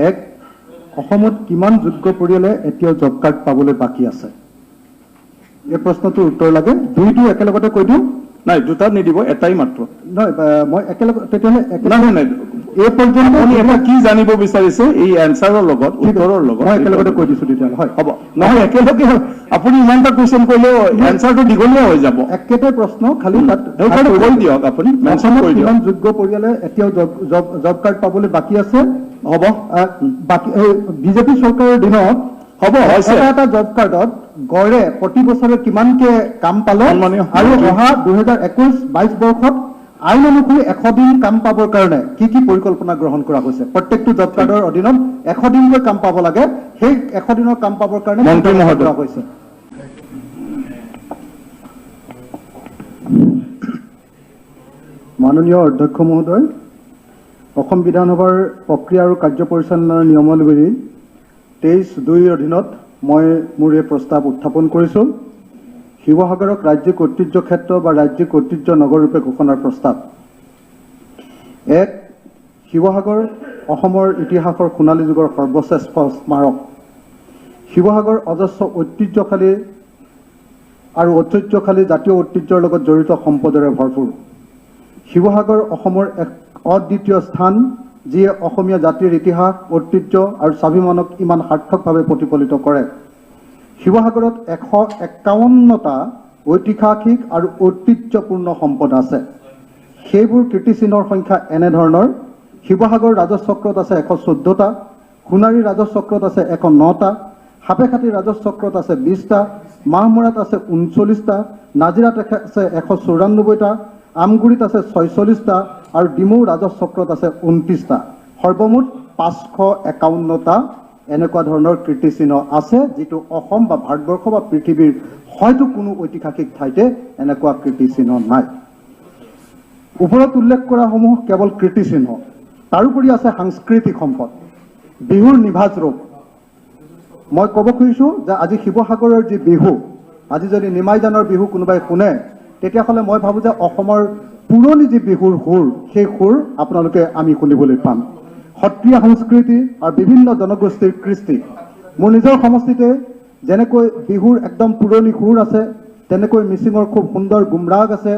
এক, অসমত কিমান যোগ্য পৰিয়ালে এতিয়াও জব কাৰ্ড পাবলৈ বাকী আছে? এই প্ৰশ্নটোৰ উত্তৰ লাগে। দুইটো একেলগতে কৈ দিওঁ? নাই, দুটা নিদিব, এটাই মাত্ৰ। নহয়, মই একেলগে তেতিয়াহ'লে নাই, এই পৰ্যন্ত আপুনি এটা কি জানিব বিচাৰিছে এই এনচাৰৰ লগত, উত্তৰৰ লগত? মই একেলগতে কৈ দিছোঁ তেতিয়াহ'লে। হয়, হ'ব। নহয়, একেলগে আপুনি ইমানটা কুৱেশ্যন কৰিলেও এনচাৰটো দীঘলীয়া হৈ যাব। একেটাই প্ৰশ্ন, খালি তাত সেইকাৰণে কৈ দিয়ক আপুনি, মেনশ্যন কৰি দিয়ক। কিমান যোগ্য পৰিয়ালে এতিয়াও জব কাৰ্ড পাবলৈ বাকী আছে? হ'ব। বিজেপি চৰকাৰৰ দিনত হ'ব, হৈছে। এটা জব কাৰ্ডত গড়ে প্ৰতি বছৰে কিমানকে কাম পালে আৰু অহা 2021-22 বৰ্ষত আইন অনুসৰি 100 দিন কাম পাবৰ কাৰণে কি কি পৰিকল্পনা গ্ৰহণ কৰা হৈছে? প্ৰত্যেকটো জব কাৰ্ডৰ অধীনত 100 দিনকৈ কাম পাব লাগে, সেই 100 দিনৰ কাম পাবৰ কাৰণে মন্ত্ৰী মহোদয় কৰা হৈছে। মাননীয় অধ্যক্ষ মহোদয়, অসম বিধানসভাৰ প্ৰক্ৰিয়া আৰু কাৰ্য পৰিচালনাৰ নিয়মাৱলী 23(2)ৰ অধীনত মই মোৰ এই প্ৰস্তাৱ উত্থাপন কৰিছোঁ। শিৱসাগৰক ৰাজ্যিক ঐতিহ্য ক্ষেত্ৰ বা ৰাজ্যিক ঐতিহ্য নগৰ ৰূপে ঘোষণাৰ প্ৰস্তাৱ। এক, শিৱসাগৰ অসমৰ ইতিহাসৰ সোণালী যুগৰ সৰ্বশ্ৰেষ্ঠ স্মাৰক। শিৱসাগৰ অজস্ৰ ঐতিহ্যশালী আৰু ঐতিহ্যশালী জাতীয় ঐতিহ্যৰ লগত জড়িত সম্পদৰে ভৰপূৰ। শিৱসাগৰ অসমৰ এক অদ্বিতীয় স্থান, যিয়ে অসমীয়া জাতিৰ ইতিহাস, ঐতিহ্য আৰু স্বাভিমানক ইমান সাৰ্থকভাৱে প্ৰতিফলিত কৰে। শিৱসাগৰত 151টা ঐতিহাসিক আৰু ঐতিহ্যপূৰ্ণ সম্পদ আছে। সেইবোৰ কীৰ্তিচিহ্নৰ সংখ্যা এনেধৰণৰ: শিৱসাগৰ ৰাজচক্ৰত আছে 114টা, সোণাৰী ৰাজচক্ৰত আছে 109টা, সাপেখাতী ৰাজচক্ৰত আছে 20টা, মাহমৰাত আছে 39টা, নাজিৰাত আছে 194টা, আমগুৰিত আছে 46টা আৰু ডিমৌ ৰাজচক্ৰত আছে 29টা। সৰ্বমুঠ 551টা এনেকুৱা ধৰণৰ কীৰ্তিচিহ্ন আছে, যিটো অসম বা ভাৰতবৰ্ষ বা পৃথিৱীৰ হয়তো কোনো ঐতিহাসিক ঠাইতে এনেকুৱা কীৰ্তিচিহ্ন নাই। ওপৰত উল্লেখ কৰাসমূহ কেৱল কীৰ্তিচিহ্ন। তাৰোপৰি আছে সাংস্কৃতিক সম্পদ, বিহুৰ নিভাঁজ ৰূপ। মই ক'ব খুজিছোঁ যে আজি শিৱসাগৰৰ যি বিহু, আজি যদি নিমাইজানৰ বিহু কোনোবাই শুনে, তেতিয়াহ'লে মই ভাবোঁ যে অসমৰ পুৰণি যি বিহুৰ সুৰ, সেই সুৰ আপোনালোকে আমি শুনিবলৈ পাম। সত্ৰীয়া সংস্কৃতি আৰু বিভিন্ন জনগোষ্ঠীৰ কৃষ্টি। মোৰ নিজৰ সমষ্টিতে যেনেকৈ বিহুৰ একদম পুৰণি সুৰ আছে, তেনেকৈ মিচিঙৰ খুব সুন্দৰ গুমৰাগ আছে।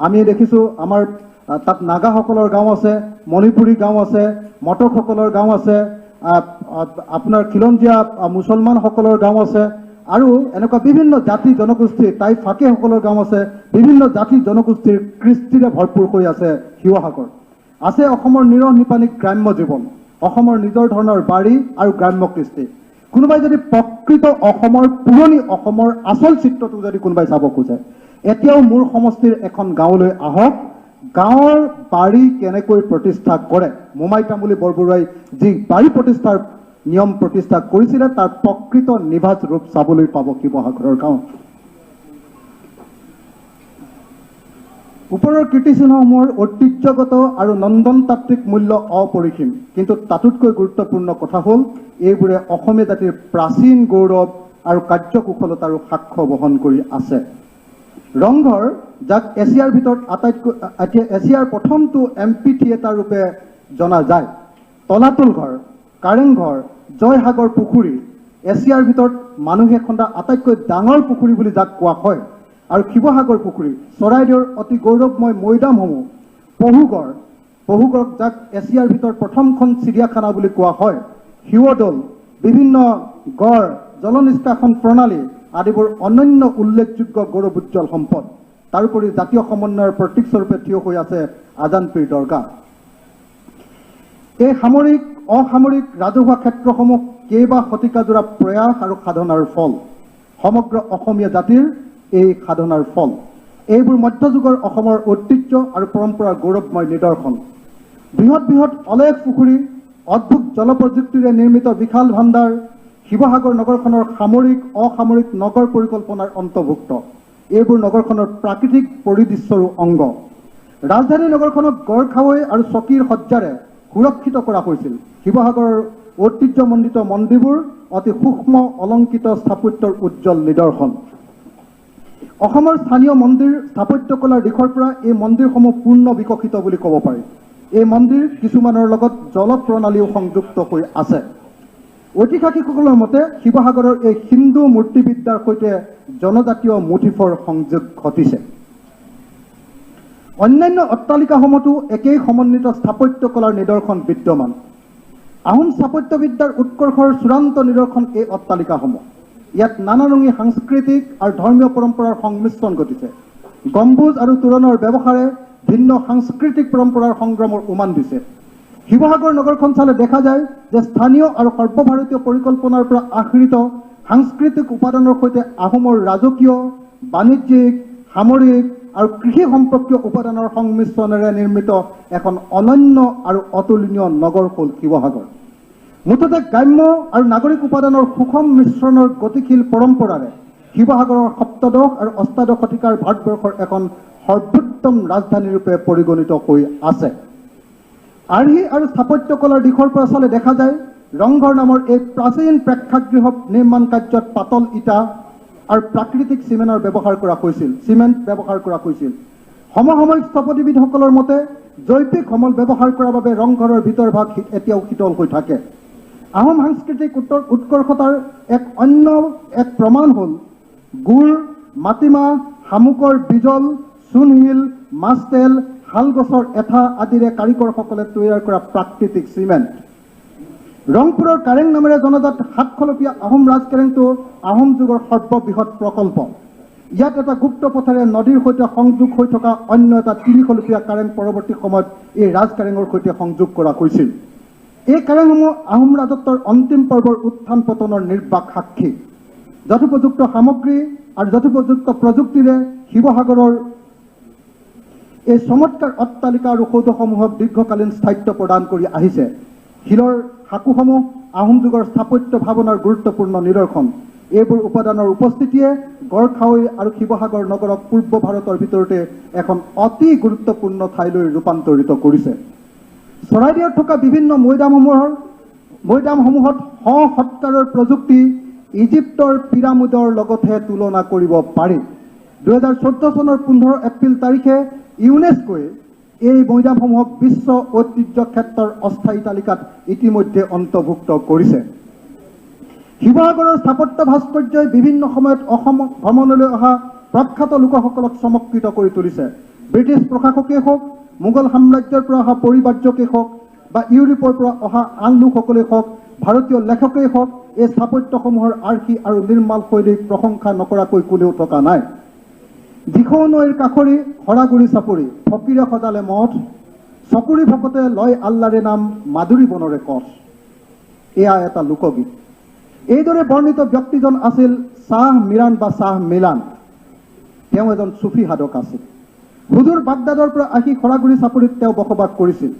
আমি দেখিছোঁ আমাৰ তাত নাগাসকলৰ গাঁও আছে, মণিপুৰী গাঁও আছে, মটকসকলৰ গাঁও আছে, আপোনাৰ খিলঞ্জীয়া মুছলমানসকলৰ গাঁও আছে আৰু এনেকুৱা বিভিন্ন জাতি জনগোষ্ঠী, টাই ফাকেসকলৰ গাঁও আছে। বিভিন্ন জাতি জনগোষ্ঠীৰ কৃষ্টিৰে ভৰপূৰ হৈ আছে শিৱসাগৰ। আছে অসমৰ নিৰহ নিপানিক গ্ৰাম্য জীৱন, অসমৰ নিজৰ ধৰণৰ বাৰী আৰু গ্ৰাম্য কৃষ্টি। কোনোবাই যদি প্ৰকৃত অসমৰ পুৰণি অসমৰ আচল চিত্ৰটো যদি কোনোবাই চাব খোজে, এতিয়াও মোৰ সমষ্টিৰ এখন গাঁৱলৈ আহক। গাঁৱৰ বাৰী কেনেকৈ প্ৰতিষ্ঠা কৰে, মোমাই তামুলী বৰবৰুৱাই যি বাৰী প্ৰতিষ্ঠাৰ নিয়ম প্ৰতিষ্ঠা কৰিছিলে, তাৰ প্ৰকৃত নিভাঁজ ৰূপ চাবলৈ পাব শিৱসাগৰৰ গাঁৱত। ওপৰৰ কীৰ্তিচিহ্নসমূহৰ ঐতিহ্যগত আৰু নন্দনতাত্ত্বিক মূল্য অপৰিসীম, কিন্তু তাতোতকৈ গুৰুত্বপূৰ্ণ কথা হ'ল এইবোৰে অসমীয়া জাতিৰ প্ৰাচীন গৌৰৱ আৰু কাৰ্যকুশলতাৰো সাক্ষ্য বহন কৰি আছে। ৰংঘৰ, যাক এছিয়াৰ ভিতৰত এছিয়াৰ প্ৰথমটো এম্পি থিয়েটাৰ ৰূপে জনা যায়। তলাতল ঘৰ, কাৰেংঘৰ, জয়সাগৰ পুখুৰী, এছিয়াৰ ভিতৰত মানুহে খন্দা আটাইতকৈ ডাঙৰ পুখুৰী বুলি যাক কোৱা হয়। আৰু শিৱসাগৰ পুখুৰী, চৰাইদেউৰ অতি গৌৰৱময় মৈদামসমূহ, পহুগড় যাক এছিয়াৰ ভিতৰত প্ৰথমখন চিৰিয়াখানা বুলি কোৱা হয়। শিৱদৌল, বিভিন্ন গড়, জলনিষ্কাশন প্ৰণালী আদিবোৰ অনন্য উল্লেখযোগ্য গৌৰৱোজ্জ্বল সম্পদ। তাৰোপৰি জাতীয় সমন্বয়ৰ প্ৰতীকস্বৰূপে থিয় হৈ আছে আজানপীৰ দৰগাহ। এই সামৰিক অসামৰিক ৰাজহুৱা ক্ষেত্ৰসমূহ কেইবা শতিকাজোৰা প্ৰয়াস আৰু সাধনাৰ ফল, সমগ্ৰ অসমীয়া জাতিৰ এই সাধনাৰ ফল। এইবোৰ মধ্যযুগৰ অসমৰ ঐতিহ্য আৰু পৰম্পৰাৰ গৌৰৱময় নিদৰ্শন। বৃহৎ বৃহৎ অলেখ পুখুৰী, অদ্ভুত জলপ্ৰযুক্তিৰে নিৰ্মিত বিশাল ভাণ্ডাৰ শিৱসাগৰ নগৰখনৰ সামৰিক অসামৰিক নগৰ পৰিকল্পনাৰ অন্তৰ্ভুক্ত। এইবোৰ নগৰখনৰ প্ৰাকৃতিক পৰিদৃশ্যৰো অংগ। ৰাজধানী নগৰখনক গড়খাৱৈ আৰু চকীৰ সজ্জাৰে সুৰক্ষিত কৰা হৈছিল। শিৱসাগৰৰ ঐতিহ্যমণ্ডিত মন্দিৰবোৰ অতি সূক্ষ্ম অলংকৃত স্থাপত্যৰ উজ্জ্বল নিদৰ্শন। অসমৰ স্থানীয় মন্দিৰ স্থাপত্যকলাৰ দিশৰ পৰা এই মন্দিৰসমূহ পূৰ্ণ বিকশিত বুলি ক'ব পাৰি। এই মন্দিৰ কিছুমানৰ লগত জলপ্ৰণালীও সংযুক্ত হৈ আছে। ঐতিহাসিকসকলৰ মতে শিৱসাগৰৰ এই হিন্দু মূৰ্তিবিদ্যাৰ সৈতে জনজাতীয় মোটিফৰ সংযোগ ঘটিছে। অন্যান্য অট্টালিকাসমূহতো একেই সমন্বিত স্থাপত্য কলাৰ নিদৰ্শন বিদ্যমান। আহোম স্থাপত্যবিদ্যাৰ উৎকৰ্ষৰ চূড়ান্ত নিদৰ্শন এই অট্টালিকাসমূহ। ইয়াত নানাৰঙী সাংস্কৃতিক আৰু ধৰ্মীয় পৰম্পৰাৰ সংমিশ্ৰণ ঘটিছে। গম্বুজ আৰু তোৰণৰ ব্যৱহাৰে ভিন্ন সাংস্কৃতিক পৰম্পৰাৰ সংগ্ৰামৰ উমান দিছে। শিৱসাগৰ নগৰখন চালে দেখা যায় যে স্থানীয় আৰু সৰ্বভাৰতীয় পৰিকল্পনাৰ পৰা আহৃত সাংস্কৃতিক উপাদানৰ সৈতে আহোমৰ ৰাজকীয়, বাণিজ্যিক, সামৰিক আৰু কৃষি সম্পৰ্কীয় উপাদানৰ সংমিশ্ৰণেৰে নিৰ্মিত এখন অনন্য আৰু অতুলনীয় নগৰ হ'ল শিৱসাগৰ। মুঠতে গ্ৰাম্য আৰু নাগৰিক উপাদানৰ সুষম মিশ্ৰণৰ গতিশীল পৰম্পৰাৰে শিৱসাগৰৰ সপ্তদশ আৰু অষ্টাদশ শতিকাৰ ভাৰতবৰ্ষৰ এখন সৰ্বোত্তম ৰাজধানীৰূপে পৰিগণিত হৈ আছে। আৰ্হি আৰু স্থাপত্য কলাৰ দিশৰ পৰা চালে দেখা যায় ৰংঘৰ নামৰ এই প্ৰাচীন প্ৰেক্ষাগৃহ নিৰ্মাণ কাৰ্যত পাতল ইটা আৰু প্ৰাকৃতিক চিমেণ্ট ব্যৱহাৰ কৰা হৈছিল। সমসাময়িক স্থপতিবিদসকলৰ মতে জৈৱিক সমল ব্যৱহাৰ কৰাৰ বাবে ৰংঘৰৰ ভিতৰ ভাগ এতিয়াও শীতল হৈ থাকে। আহোম সাংস্কৃতিক উৎকৰ্ষতাৰ অন্য এক প্ৰমাণ হ'ল গুড়, মাটিমাহ, শামুকৰ বিজল, চূণশিল, মাছতেল, শালগছৰ এঠা আদিৰে কাৰিকৰসকলে তৈয়াৰ কৰা প্ৰাকৃতিক চিমেণ্ট। ৰংপুৰৰ কাৰেং নামেৰে জনাজাত 7 খলপীয়া আহোম ৰাজকাৰেংটো আহোম যুগৰ সৰ্ববৃহৎ প্ৰকল্প। ইয়াত এটা গুপ্ত পথেৰে নদীৰ সৈতে সংযোগ হৈ থকা অন্য এটা 3 খলপীয়া কাৰেং পৰৱৰ্তী সময়ত এই ৰাজকাৰেঙৰ সৈতে সংযোগ কৰা হৈছিল। এই কাৰেংসমূহ আহোম ৰাজত্বৰ অন্তিম পৰ্বৰ উত্থান পতনৰ নিৰ্বাক সাক্ষী। যথোপযুক্ত সামগ্ৰী আৰু যথোপযুক্ত প্ৰযুক্তিৰে শিৱসাগৰৰ এই চমৎকাৰ অট্টালিকা আৰু সৌধসমূহক দীৰ্ঘকালীন স্থায়িত্ব প্ৰদান কৰি আহিছে। শিলৰ সাঁকোসমূহ আহোম যুগৰ স্থাপত্য ভাৱনাৰ গুৰুত্বপূৰ্ণ নিদৰ্শন। এইবোৰ উপাদানৰ উপস্থিতিয়ে গড়খাৱৈ আৰু শিৱসাগৰ নগৰক পূৰ্ব ভাৰতৰ ভিতৰতে এখন অতি গুৰুত্বপূৰ্ণ ঠাইলৈ ৰূপান্তৰিত কৰিছে। চৰাইদেউত থকা বিভিন্ন মৈদামসমূহত সৎকাৰৰ প্ৰযুক্তি ইজিপ্তৰ পিৰামিডৰ লগতহে তুলনা কৰিব পাৰি। 2014 চনৰ 15 এপ্ৰিল তাৰিখে ইউনেস্কোৱে এই মৈদামসমূহক বিশ্ব ঐতিহ্য ক্ষেত্ৰৰ অস্থায়ী তালিকাত ইতিমধ্যে অন্তৰ্ভুক্ত কৰিছে। শিৱসাগৰৰ স্থাপত্য ভাস্কৰ্যই বিভিন্ন সময়ত অসম ভ্ৰমণলৈ অহা প্ৰখ্যাত লোকসকলক চমৎকৃত কৰি তুলিছে। ব্ৰিটিছ প্ৰশাসকেই হওক, মোগল সাম্ৰাজ্যৰ পৰা অহা পৰিব্ৰাজকেই হওক বা ইউৰোপৰ পৰা অহা আন লোকসকলেই হওক, ভাৰতীয় লেখকেই হওক, এই স্থাপত্যসমূহৰ আৰ্হি আৰু নিৰ্মাণ শৈলীক প্ৰশংসা নকৰাকৈ কোনেও থকা নাই। দিখৌ নৈৰ কাষৰী হৰাগুৰি চাপৰি, ফকীৰে সজালে মঠ, চকুৰি ভকতে লয় আল্লাৰে নাম, মাধুৰী বনৰে কচ। এয়া এটা লোকগীত। এইদৰে বৰ্ণিত ব্যক্তিজন আছিল শ্বাহ মিৰাণ বা শ্বাহ মিলান। তেওঁ এজন চুফী সাধক আছিল। হুজুৰ বাগদাদৰ পৰা আহি হৰাগুৰি চাপৰিত তেওঁ বসবাস কৰিছিল।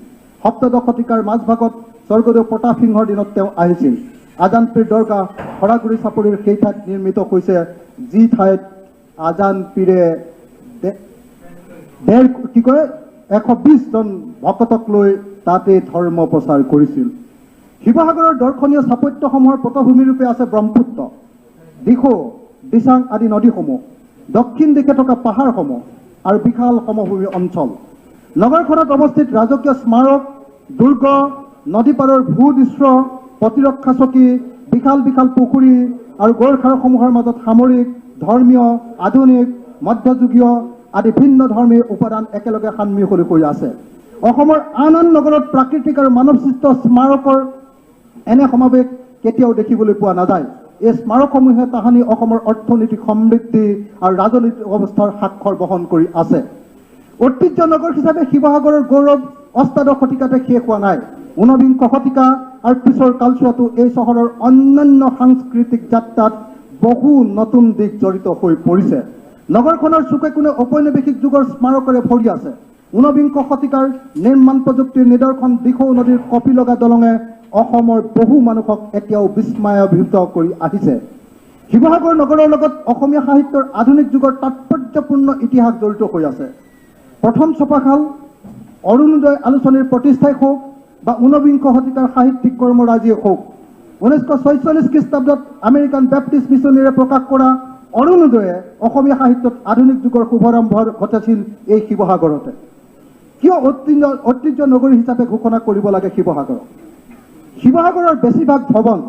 সপ্তদশ শতিকাৰ মাজভাগত স্বৰ্গদেউ প্ৰতাপ সিংহৰ দিনত তেওঁ আহিছিল। আজান পীৰ দৰগাহ হৰাগুৰি চাপৰিৰ সেই ঠাইত নিৰ্মিত হৈছে, যি ঠাইত আজান পীৰে 120 জন ভকতক লৈ তাতে ধৰ্ম প্ৰচাৰ কৰিছিল। শিৱসাগৰৰ দৰ্শনীয় স্থাপত্যসমূহৰ পটভূমিৰূপে আছে ব্ৰহ্মপুত্ৰ, দিখৌ, দিচাং আদি নদীসমূহ, দক্ষিণ দিশে থকা পাহাৰসমূহ আৰু বিশাল সমভূমি অঞ্চল। নগৰখনত অৱস্থিত ৰাজকীয় স্মাৰক, দুৰ্গ, নদী পাৰৰ ভূদৃশ্য, প্ৰতিৰক্ষা চকী, বিশাল বিশাল পুখুৰী আৰু গড়খাৰসমূহৰ মাজত সামৰিক, ধৰ্মীয়, আধুনিক, মধ্যযুগীয় আদি ভিন্ন ধৰ্মীয় উপাদান একেলগে সানমিহলি হৈ আছে। অসমৰ আন আন নগৰত প্ৰাকৃতিক আৰু মানৱসৃষ্ট স্মাৰকৰ এনে সমাৱেশ কেতিয়াও দেখিবলৈ পোৱা নাযায়। এই স্মাৰকসমূহে তাহানি অসমৰ অৰ্থনৈতিক সমৃদ্ধি আৰু ৰাজনৈতিক অৱস্থাৰ স্বাক্ষৰ বহন কৰি আছে। ঐতিহ্য নগৰ হিচাপে শিৱসাগৰৰ গৌৰৱ অষ্টাদশ শতিকাতে শেষ হোৱা নাই। 19বিংশ শতিকা আৰু পিছৰ কালচোৱাতো এই চহৰৰ অন্যান্য সাংস্কৃতিক যাত্ৰাত বহু নতুন দিশ জড়িত হৈ পৰিছে। নগৰখনৰ চুকে কোণে ঔপনিৱেশিক যুগৰ স্মাৰকেৰে ভৰি আছে। 19বিংশ শতিকাৰ নিৰ্মাণ প্ৰযুক্তিৰ নিদৰ্শন দিখৌ নদীৰ কপি লগা দলঙে অসমৰ বহু মানুহক এতিয়াও বিস্ময়াভিভূত কৰি আহিছে। শিৱসাগৰ নগৰৰ লগত অসমীয়া সাহিত্যৰ আধুনিক যুগৰ তাৎপৰ্যপূৰ্ণ ইতিহাস জড়িত হৈ আছে। প্ৰথম ছপাশাল অৰুণোদয় আলোচনীৰ প্ৰতিষ্ঠাই হওক বা 19বিংশ শতিকাৰ সাহিত্যিক কৰ্মৰাজিয়ে হওক, 1946 খ্ৰীষ্টাব্দত আমেৰিকান বেপ্টিষ্ট মিছনেৰে প্ৰকাশ কৰা অৰুণোদয়ে অসমীয়া সাহিত্যত আধুনিক যুগৰ শুভাৰম্ভ ঘটাইছিল এই শিৱসাগৰতে। কিয় ঐতিহ্য নগৰী হিচাপে ঘোষণা কৰিব লাগে শিৱসাগৰক? শিৱসাগৰৰ বেছিভাগ ভৱন,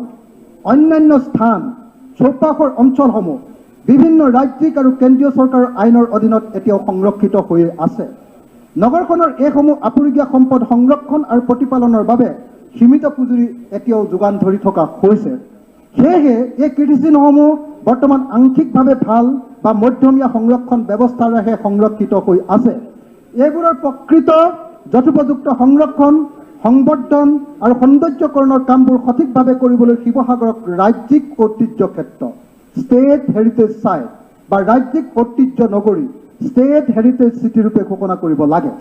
অন্যান্য স্থান, চৌপাশৰ অঞ্চলসমূহ বিভিন্ন ৰাজ্যিক আৰু কেন্দ্ৰীয় চৰকাৰৰ আইনৰ অধীনত এতিয়াও সংৰক্ষিত হৈ আছে। নগৰখনৰ এইসমূহ আপুৰুগীয়া সম্পদ সংৰক্ষণ আৰু প্ৰতিপালনৰ বাবে সীমিত পুঁজি এতিয়াও যোগান ধৰি থকা হৈছে। সেয়েহে এই কীৰ্তিচিহ্নসমূহ বৰ্তমান আংশিকভাৱে ভাল বা মধ্যমীয়া সংৰক্ষণ ব্যৱস্থাৰেহে সংৰক্ষিত হৈ আছে। এইবোৰৰ প্ৰকৃত যথোপযুক্ত সংৰক্ষণ, সংবৰ্ধন আৰু সৌন্দৰ্যকৰণৰ কামবোৰ সঠিকভাৱে কৰিবলৈ শিৱসাগৰক ৰাজ্যিক ঐতিহ্য ক্ষেত্ৰ ষ্টেট হেৰিটেজ চাইট বা ৰাজ্যিক ঐতিহ্য নগৰী ষ্টেট হেৰিটেজ চিটি ৰূপে ঘোষণা কৰিব লাগে।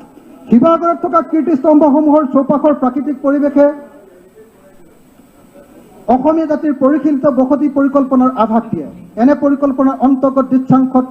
শিৱসাগৰত থকা কীৰ্তিস্তম্ভসমূহৰ চৌপাশৰ প্ৰাকৃতিক পৰিৱেশে অসমীয়া জাতিৰ পৰিশীলিত বসতি পৰিকল্পনাৰ আভাস দিয়ে। এনে পৰিকল্পনাৰ অন্তৰ্গত দৃশ্যাংশত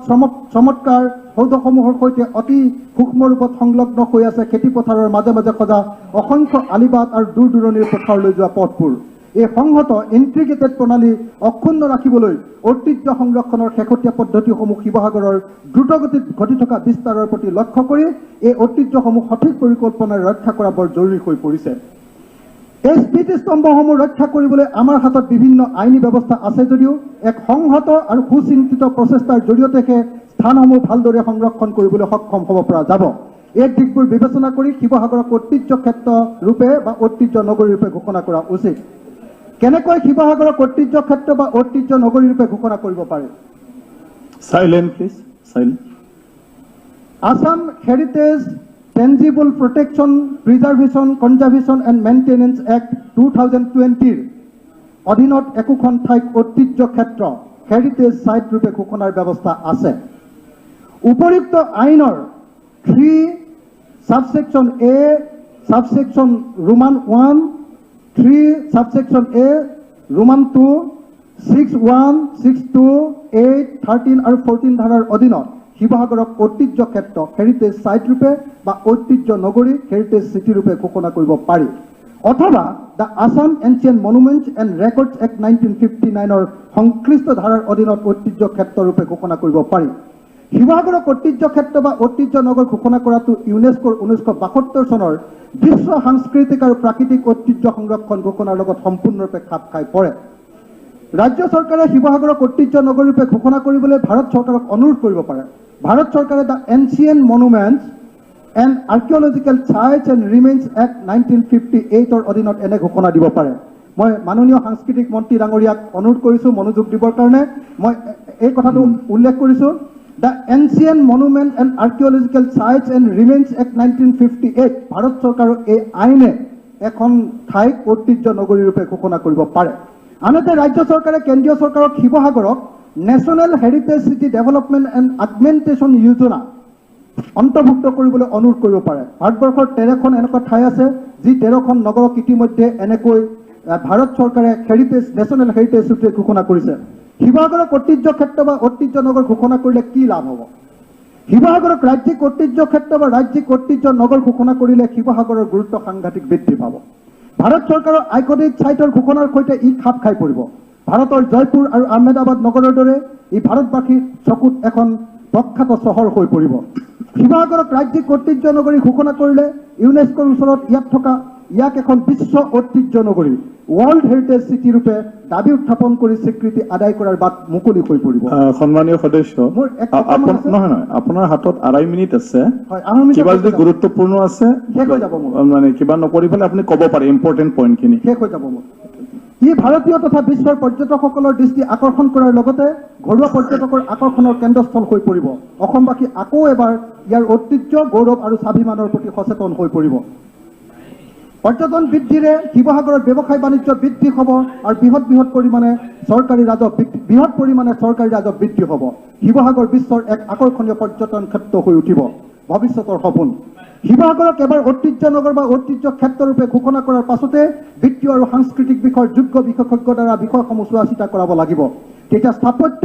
চমৎকাৰ সৌধসমূহৰ সৈতে অতি সূক্ষ্ম ৰূপত সংলগ্ন হৈ আছে খেতিপথাৰৰ মাজে মাজে সজা অসংখ্য আলিবাট আৰু দূৰ দূৰণিৰ পথাৰলৈ যোৱা পথবোৰ। এই সংহত ইণ্টিগ্ৰেটেড প্ৰণালী অক্ষুণ্ণ ৰাখিবলৈ ঐতিহ্য সংৰক্ষণৰ শেহতীয়া পদ্ধতিসমূহ শিৱসাগৰৰ দ্ৰুতগতিত ঘটি থকা বিস্তাৰৰ প্ৰতি লক্ষ্য কৰি এই ঐতিহ্যসমূহ সঠিক পৰিকল্পনাৰে ৰক্ষা কৰা বৰ জৰুৰী হৈ পৰিছে। এই স্মৃতিস্তম্ভসমূহ ৰক্ষা কৰিবলৈ আমাৰ হাতত বিভিন্ন আইনী ব্যৱস্থা আছে যদিও এক সংহত আৰু সুচিন্তিত প্ৰচেষ্টাৰ জৰিয়তেহে স্থানসমূহ ভালদৰে সংৰক্ষণ কৰিবলৈ সক্ষম হ'ব পৰা যাব। এই দিশবোৰ বিবেচনা কৰি শিৱসাগৰক ঐতিহ্য ক্ষেত্ৰ ৰূপে বা ঐতিহ্য নগৰী ৰূপে ঘোষণা কৰা উচিত। কেনেকৈ শিৱসাগৰক ঐতিহ্য ক্ষেত্ৰ বা ঐতিহ্য নগৰী ৰূপে ঘোষণা কৰিব পাৰি? Silent, please. Silent. Assam Heritage Tangible Protection, Preservation, Conservation and Maintenance Act 2020 অধীনত একোখন ঠাইক ঐতিহ্য ক্ষেত্ৰ হেৰিটেজ সাইট ৰূপে ঘোষণাৰ ব্যৱস্থা আছে। উপযুক্ত আইনৰ 3 subsection A, subsection Roman 1, 3 subsection A, Roman 2, 6(1), 6(2), 8, 13 আৰু 14 ধাৰাৰ অধীনত শিৱসাগৰক ঐতিহ্য ক্ষেত্ৰ হেৰিটেজ সাইট ৰূপে বা ঐতিহ্য নগৰী হেৰিটেজ চিটি ৰূপে ঘোষণা কৰিব পাৰি। অথবা the Assam ancient monuments and records act 1959 সংশ্লিষ্ট ধাৰাৰ অধীনত ঐতিহ্য ক্ষেত্ৰ ৰূপে ঘোষণা কৰিব পাৰি। শিৱসাগৰক ঐতিহ্য ক্ষেত্ৰ বা ঐতিহ্য নগৰ ঘোষণা কৰাটো ইউনেস্কোৰ 1972 চনৰ বিশ্ব সাংস্কৃতিক আৰু প্ৰাকৃতিক ঐতিহ্য সংৰক্ষণ ঘোষণাৰ লগত সম্পূৰ্ণৰূপে খাপ খাই পৰে। ৰাজ্য চৰকাৰে শিৱসাগৰক ঐতিহ্য নগৰী ৰূপে ঘোষণা কৰিবলৈ ভাৰত চৰকাৰক অনুৰোধ কৰিব পাৰে। ভাৰত চৰকাৰে the ancient monuments and archaeological sites and remains act 1958 অধীনত এনে ঘোষণা দিব পাৰে। মই মাননীয় সাংস্কৃতিক মন্ত্ৰী ডাঙৰীয়াক অনুৰোধ কৰিছোঁ মনোযোগ দিবৰ কাৰণে। মই এই কথাটো উল্লেখ কৰিছোঁ, the ancient monument and archaeological sites and remains act 1958 Bharat চৰকাৰৰ এই আইনে এখন ঠাইক ঐতিহ্য নগৰী ৰূপে ঘোষণা কৰিব পাৰে। আনহাতে ৰাজ্য চৰকাৰে কেন্দ্ৰীয় চৰকাৰক শিৱসাগৰক national heritage city development and augmentation যোজনা অন্তৰ্ভুক্ত কৰিবলৈ অনুৰোধ কৰিব পাৰে। ভাৰতবৰ্ষৰ 13খন এনেকুৱা ঠাই আছে যি 13খন নগৰক ইতিমধ্যে এনেকৈ ভাৰত চৰকাৰে হেৰিটেজ নেশ্যনেল হেৰিটেজ চিটি ঘোষণা কৰিছে। শিৱসাগৰক ঐতিহ্য ক্ষেত্ৰ বা ঐতিহ্য নগৰ ঘোষণা কৰিলে কি লাভ হ'ব? শিৱসাগৰক ৰাজ্যিক ঐতিহ্য ক্ষেত্ৰ বা ৰাজ্যিক ঐতিহ্য নগৰ ঘোষণা কৰিলে শিৱসাগৰৰ গুৰুত্ব সাংঘাতিক বৃদ্ধি পাব। ভাৰত চৰকাৰৰ আইকনিক চাইটৰ ঘোষণাৰ সৈতে ই খাপ খাই পৰিব। ভাৰতৰ জয়পুৰ আৰু আহমেদাবাদ নগৰৰ দৰে ই ভাৰতবাসীৰ চকুত এখন প্ৰখ্যাত চহৰ হৈ পৰিব। শিৱসাগৰক ৰাজ্যিক ঐতিহ্য নগৰী ঘোষণা কৰিলে ইউনেস্কোৰ ওচৰত ইয়াক এখন বিশ্ব ঐতিহ্য নগৰী ৱৰ্ল্ড হেৰিটেজ চিটি ৰূপে দাবী উত্থাপন কৰি স্বীকৃতি আদায় কৰাৰ বাট মুকলি হৈ পৰিব। সন্মানীয় সদস্য, নহয় আপোনাৰ হাতত 2.5 মিনিট আছে। কিবা যদি গুৰুত্বপূৰ্ণ আছে শেষ হৈ যাব, মানে কিবা নকৰি পেলাই আপুনি ক'ব পাৰে ইম্পৰ্টেণ্ট পইণ্টখিনি। শেষ হৈ যাব মোৰ। ই ভাৰতীয় তথা বিশ্বৰ পৰ্যটকসকলৰ দৃষ্টি আকৰ্ষণ কৰাৰ লগতে ঘৰুৱা পৰ্যটকৰ আকৰ্ষণৰ কেন্দ্ৰস্থল হৈ পৰিব। অসমবাসী আকৌ এবাৰ ইয়াৰ ঐতিহ্য গৌৰৱ আৰু স্বাভিমানৰ প্ৰতি সচেতন হৈ পৰিব। পৰ্যটন বৃদ্ধিৰে শিৱসাগৰত ব্যৱসায় বাণিজ্য বৃদ্ধি হ'ব আৰু বৃহৎ পৰিমাণে চৰকাৰী ৰাজহ বৃদ্ধি হ'ব। শিৱসাগৰ বিশ্বৰ এক আকৰ্ষণীয় পৰ্যটন ক্ষেত্ৰ হৈ উঠিব। ভৱিষ্যতৰ সপোন শিৱসাগৰক এবাৰ ঐতিহ্য নগৰ বা ঐতিহ্য ক্ষেত্ৰ ৰূপে ঘোষণা কৰাৰ পাছতে বিত্তীয় আৰু সাংস্কৃতিক বিষয়ৰ যোগ্য বিশেষজ্ঞৰ দ্বাৰা বিষয়সমূহ চোৱা চিতা কৰাব লাগিব। তেতিয়া স্থাপত্য,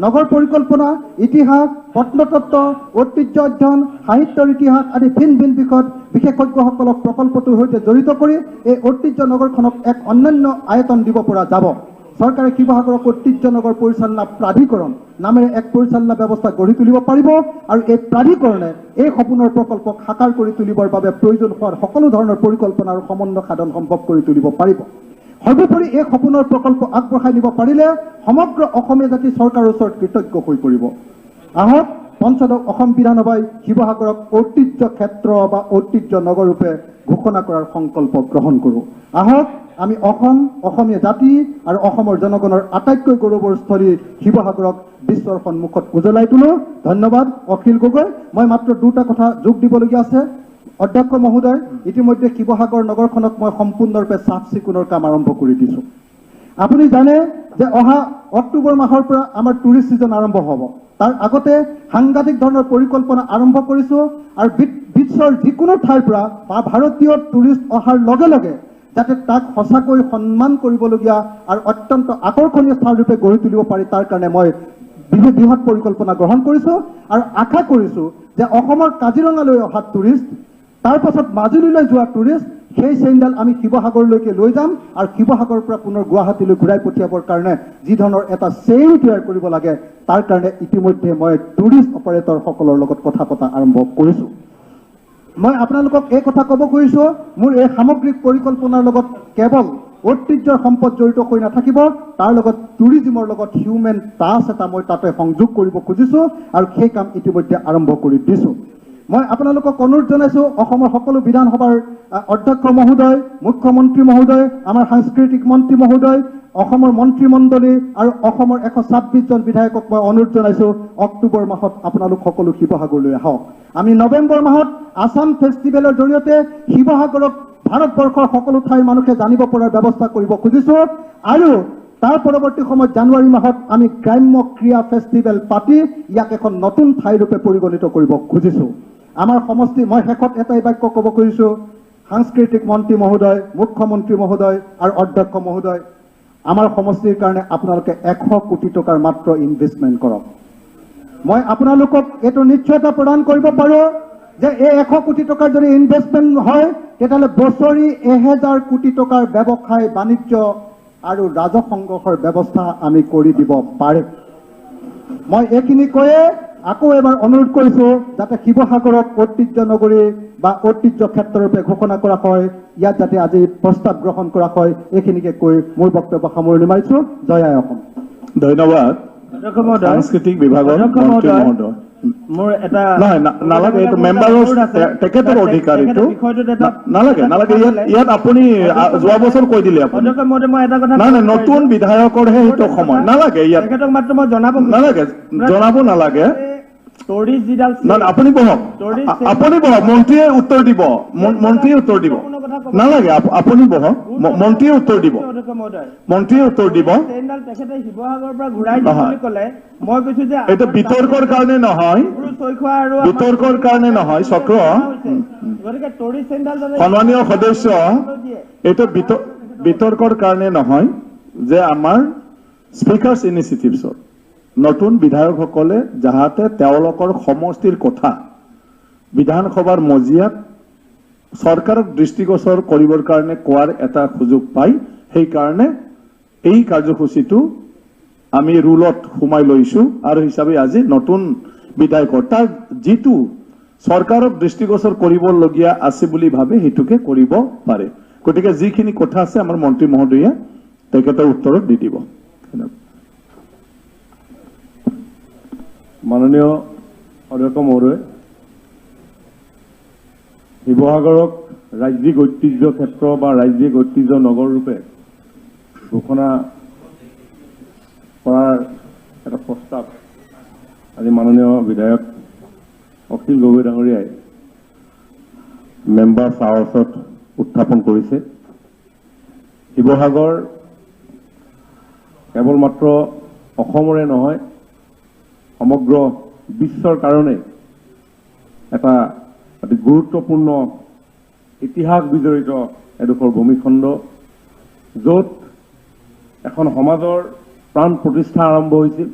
নগৰ পৰিকল্পনা, ইতিহাস, প্ৰত্নতত্ত্ব, ঐতিহ্য অধ্যয়ন, সাহিত্যৰ ইতিহাস আদি ভিন ভিন বিষয়ত বিশেষজ্ঞসকলক প্ৰকল্পটোৰ সৈতে জড়িত কৰি এই ঐতিহ্য নগৰখনক এক অন্যান্য আয়তন দিব পৰা যাব। চৰকাৰে শিৱসাগৰক ঐতিহ্য নগৰ পৰিচালনা প্ৰাধিকৰণ নামেৰে এক পৰিচালনা ব্যৱস্থা গঢ়ি তুলিব পাৰিব আৰু এই প্ৰাধিকৰণে এই সপোনৰ প্ৰকল্পক সাকাৰ কৰি তুলিবৰ বাবে প্ৰয়োজন হোৱা সকলো ধৰণৰ পৰিকল্পনা আৰু সমন্বয় সাধন সম্ভৱ কৰি তুলিব পাৰিব। সৰ্বোপৰি এই সপোনৰ প্ৰকল্প আগবঢ়াই নিব পাৰিলে সমগ্ৰ অসমীয়া জাতি চৰকাৰৰ ওচৰত কৃতজ্ঞ হৈ পৰিব। আহক পঞ্চদশ অসম বিধানসভাই শিৱসাগৰক ঐতিহ্য ক্ষেত্ৰ বা ঐতিহ্য নগৰ ৰূপে ঘোষণা কৰাৰ সংকল্প গ্ৰহণ কৰোঁ। আহক আমি অসমীয়া জাতি আৰু অসমৰ জনগণৰ আটাইতকৈ গৌৰৱৰ স্থলী শিৱসাগৰক বিশ্বৰ সন্মুখত উজ্বলাই তোলো। ধন্যবাদ। অখিল গগৈ, মই মাত্ৰ দুটা কথা যোগ দিবলগীয়া আছে। অধ্যক্ষ মহোদয়, ইতিমধ্যে শিৱসাগৰ নগৰখনক মই সম্পূৰ্ণৰূপে চাফ চিকুণৰ কাম আৰম্ভ কৰি দিছোঁ। আপুনি জানে যে অহা অক্টোবৰ মাহৰ পৰা আমাৰ টুৰিষ্ট ছিজন আৰম্ভ হ'ব। তাৰ আগতে সাংঘাতিক ধৰণৰ পৰিকল্পনা আৰম্ভ কৰিছোঁ আৰু বিশ্বৰ যিকোনো ঠাইৰ পৰা বা ভাৰতীয় টুৰিষ্ট অহাৰ লগে লগে যাতে তাক সঁচাকৈ সন্মান কৰিবলগীয়া আৰু অত্যন্ত আকৰ্ষণীয় স্থান ৰূপে গঢ়ি তুলিব পাৰি তাৰ কাৰণে মই বৃহৎ পৰিকল্পনা গ্ৰহণ কৰিছোঁ আৰু আশা কৰিছোঁ যে অসমৰ কাজিৰঙালৈ অহা টুৰিষ্ট, তাৰ পাছত মাজুলীলৈ যোৱা টুৰিষ্ট, সেই চেইনডাল আমি শিৱসাগৰলৈকে লৈ যাম আৰু শিৱসাগৰৰ পৰা পুনৰ গুৱাহাটীলৈ ঘূৰাই পঠিয়াবৰ কাৰণে যি ধৰণৰ এটা চেইন তৈয়াৰ কৰিব লাগে তাৰ কাৰণে ইতিমধ্যে মই টুৰিষ্ট অপাৰেটৰসকলৰ লগত কথা পতা আৰম্ভ কৰিছোঁ। মই আপোনালোকক এই কথা ক'ব খুজিছোঁ, মোৰ এই সামগ্ৰিক পৰিকল্পনাৰ লগত কেৱল ঐতিহ্যৰ সম্পদ জড়িত হৈ নাথাকিব, তাৰ লগত টুৰিজিমৰ লগত হিউমেন টাচ এটা মই তাতে সংযোগ কৰিব খুজিছোঁ আৰু সেই কাম ইতিমধ্যে আৰম্ভ কৰি দিছোঁ। মই আপোনালোকক অনুৰোধ জনাইছোঁ, অসমৰ সকলো বিধানসভাৰ অধ্যক্ষ মহোদয়, মুখ্যমন্ত্ৰী মহোদয়, আমাৰ সাংস্কৃতিক মন্ত্ৰী মহোদয়, অসমৰ মন্ত্ৰীমণ্ডলী আৰু অসমৰ 126 জন বিধায়কক মই অনুৰোধ জনাইছোঁ, অক্টোবৰ মাহত আপোনালোক সকলো শিৱসাগৰলৈ আহক। আমি নৱেম্বৰ মাহত আছাম ফেষ্টিভেলৰ জৰিয়তে শিৱসাগৰক ভাৰতবৰ্ষৰ সকলো ঠাইৰ মানুহে জানিব পৰাৰ ব্যৱস্থা কৰিব খুজিছোঁ আৰু তাৰ পৰৱৰ্তী সময়ত জানুৱাৰী মাহত আমি গ্ৰাম্য ক্ৰীড়া ফেষ্টিভেল পাতি ইয়াক এখন নতুন ঠাইৰূপে পৰিগণিত কৰিব খুজিছোঁ। আমাৰ সমষ্টি, মই শেষত এটাই বাক্য ক'ব খুজিছোঁ, সাংস্কৃতিক মন্ত্ৰী মহোদয়, মুখ্যমন্ত্ৰী মহোদয় আৰু অধ্যক্ষ মহোদয়, আমাৰ সমষ্টিৰ কাৰণে আপোনালোকে 100 কোটি টকাৰ মাত্ৰ ইনভেষ্টমেণ্ট কৰক। মই আপোনালোকক এইটো নিশ্চয়তা প্ৰদান কৰিব পাৰোঁ যে এই 100 কোটি টকাৰ যদি ইনভেষ্টমেণ্ট হয় তেতিয়াহ'লে বছৰি 1000 কোটি টকাৰ ব্যৱসায় বাণিজ্য আৰু ৰাজহ সংগ্ৰহৰ ব্যৱস্থা আমি কৰি দিব পাৰিম। মই এইখিনি কৈয়ে আকৌ এবাৰ অনুৰোধ কৰিছোঁ যাতে শিৱসাগৰক ঐতিহ্য নগৰী বা ঐতিহ্য ক্ষেত্ৰৰূপে ঘোষণা কৰা হয়, ইয়াত যাতে আজি প্ৰস্তাৱ গ্ৰহণ কৰা হয়, এইখিনিকে কৈ মোৰ বক্তব্য সামৰণি মাৰিছোঁ। জয় আই অসম। ধন্যবাদ। সাংস্কৃতিক বিভাগৰ মন্ত্ৰী মহোদয়, মোৰ এটা নালাগে, এইটো মেম্বাৰৰ তেখেতৰ অধিকাৰ, এইটো নালাগে নালাগে। ইয়াত আপুনি যোৱা বছৰ কৈ দিলে আপুনি। মই এটা কথা নাই নাই, নতুন বিধায়কৰহে সেইটো সময়, নালাগে ইয়াত তেখেতক মাত্ৰ মই জনাব নালাগে, জনাব নালাগে। টুৰিষ্ট যিডাল আপুনি বহক, আপুনি বহক, মন্ত্ৰীয়ে উত্তৰ দিব, মন্ত্ৰীয়ে উত্তৰ দিব, নালাগে আপুনি বহক, মন্ত্ৰীয়ে উত্তৰ দিব, মন্ত্ৰীয়ে উত্তৰ দিব। তেখেতে শিৱসাগৰৰ পৰা ঘূৰাই দিম বুলি ক'লে, মই কৈছো যে এইটো বিতৰ্কৰ কাৰণে নহয়, বিতৰ্কৰ কাৰণে নহয় চক্ৰ। গতিকে টুৰিষ্ট চেণ্ডাল সন্মানীয় সদস্য, এইটো বিতৰ্কৰ কাৰণে নহয় যে আমাৰ স্পীকাৰ্ছ ইনিচিয়েটিভছৰ নতুন বিধায়কসকলে যাহাতে তেওঁলোকৰ সমষ্টিৰ কথা বিধানসভাৰ মজিয়াত চৰকাৰক দৃষ্টিগোচৰ কৰিবৰ কাৰণে কোৱাৰ এটা সুযোগ পায়, সেইকাৰণে এই কাৰ্যসূচীটো আমি ৰুলত সোমাই লৈছোঁ আৰু হিচাপে আজি নতুন বিধায়কৰ তাৰ যিটো চৰকাৰক দৃষ্টিগোচৰ কৰিবলগীয়া আছে বুলি ভাবে সেইটোকে কৰিব পাৰে। গতিকে যিখিনি কথা আছে আমাৰ মন্ত্ৰী মহোদয়ে তেখেতৰ উত্তৰত দি দিব। মাননীয় অধ্যক্ষ মহোদয়, শিৱসাগৰক ৰাজ্যিক ঐতিহ্য ক্ষেত্ৰ বা ৰাজ্যিক ঐতিহ্য নগৰ ৰূপে ঘোষণা কৰাৰ এটা প্ৰস্তাৱ আজি মাননীয় বিধায়ক অখিল গগৈ ডাঙৰীয়াই মেম্বাৰ হাউচত উত্থাপন কৰিছে। শিৱসাগৰ কেৱল মাত্ৰ অসমৰে নহয়, সমগ্ৰ বিশ্বৰ কাৰণে এটা অতি গুৰুত্বপূৰ্ণ ইতিহাস বিজড়িত এডোখৰ ভূমিখণ্ড, য'ত এখন সমাজৰ প্ৰাণ প্ৰতিষ্ঠা আৰম্ভ হৈছিল,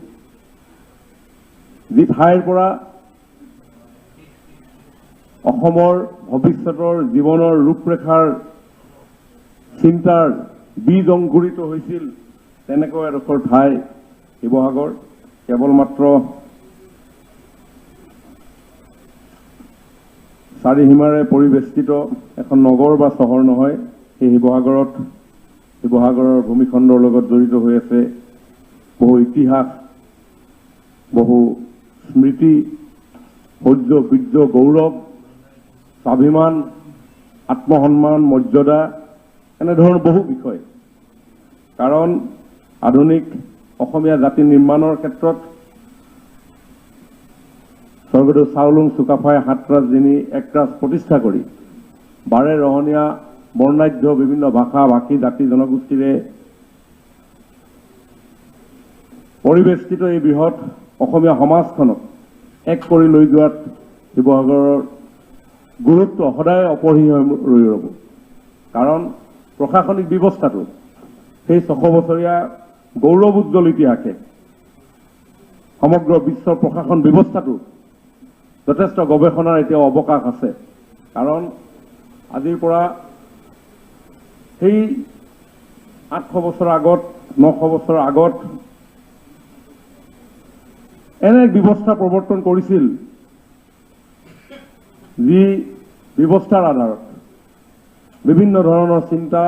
যি ঠাইৰ পৰা অসমৰ ভৱিষ্যতৰ জীৱনৰ ৰূপৰেখাৰ চিন্তাৰ বীজ অংকুৰিত হৈছিল, তেনেকৈ এডোখৰ ঠাই শিৱসাগৰ। কেৱল মাত্ৰ চাৰিসীমাৰে পৰিবেষ্টিত এখন নগৰ বা চহৰ নহয়। এই শিৱসাগৰৰ ভূমিখণ্ডৰ লগত জড়িত হৈ আছে বহু ইতিহাস, বহু স্মৃতি, শৌৰ্য, বীৰ্য, গৌৰৱ, স্বাভিমান, আত্মসন্মান, মৰ্যাদা, এনেধৰণৰ বহু বিষয়। কাৰণ আধুনিক অসমীয়া জাতি নিৰ্মাণৰ ক্ষেত্ৰত স্বৰ্গদেউ চাওলুং চুকাফাই ৭ ৰাজ যিনি ১ ৰাজ প্ৰতিষ্ঠা কৰি বাৰে ৰহণীয়া বৰ্ণাঢ্য বিভিন্ন ভাষা ভাষী জাতি জনগোষ্ঠীৰে পৰিবেষ্টিত এই বৃহৎ অসমীয়া সমাজখনক এক কৰি লৈ যোৱাত শিৱসাগৰৰ গুৰুত্ব সদায় অপৰিসীম ৰৈ ৰ'ব। কাৰণ প্ৰশাসনিক ব্যৱস্থাটো সেই ৬০০ বছৰীয়া গৌৰৱ উজ্জ্বল ইতিহাসে সমগ্ৰ বিশ্বৰ প্ৰশাসন ব্যৱস্থাটো যথেষ্ট গৱেষণাৰ এতিয়াও অৱকাশ আছে। কাৰণ আজিৰ পৰা সেই ৮০০ বছৰ আগত, ৯০০ বছৰ আগত এনে এক ব্যৱস্থা প্ৰৱৰ্তন কৰিছিল যি ব্যৱস্থাৰ আধাৰত বিভিন্ন ধৰণৰ চিন্তা,